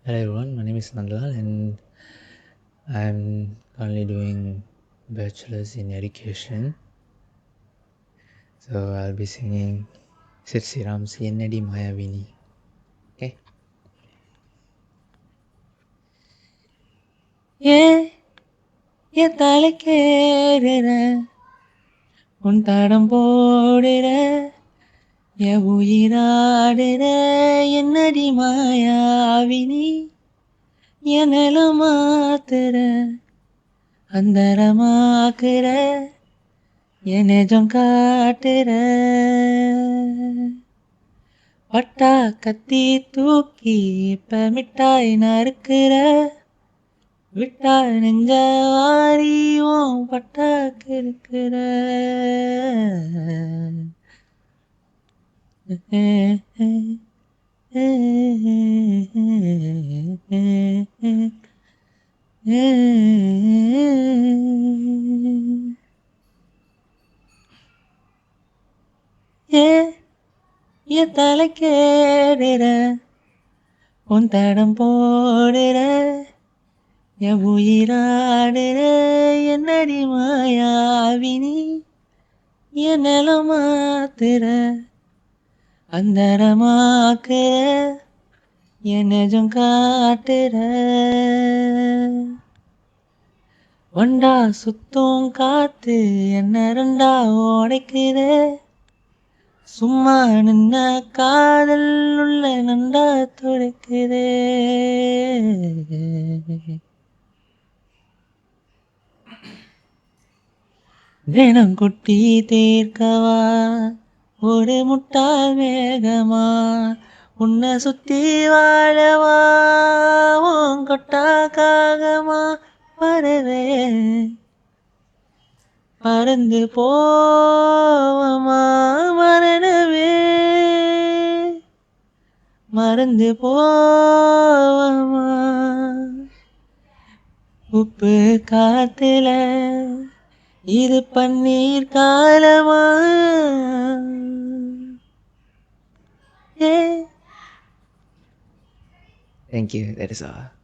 Hello everyone, my name is Nandlal and I'm currently doing bachelor's in education. So I'll be singing Sid Sriram's Yennadi Mayavini. Okay? என் தலைக்கேறுற உன் தடம் போடுற என் உயிராடுற என்னடி மாயாவினி என் நிலம் மாத்துற அந்தரமாக்குற என் நெஜம் காட்டுற பட்டா கத்தி தூக்கி இப்ப மிட்டாய் நறுக்குற விட்டா நெஞ்ச வாரியும் பட்டாக்கு இருக்கிற என் தலைக்கேடுற உன் தடம் போடுற என் உயிராடுற என்னடி மாயாவினி என் நிலம் மாத்துற அந்தரமாக்குற என் நெஜம் காட்டுற ஒண்டா சுத்தும் காத்து என்ன ரெண்டா உடைக்குற சும்மா நின்ன காதல் உள்ள நண்டா துடைக்குது தினம் குட்டி தீர்க்கவா ஒரு முட்டாள் வேகமா உன்னை சுத்தி வாழவா உன் கொட்டா காகமா பறவே பறந்து போவமா மரணமே மறந்து போவமா உப்பு காத்துல இது பன்னீர் காலமா Thank you. That is all.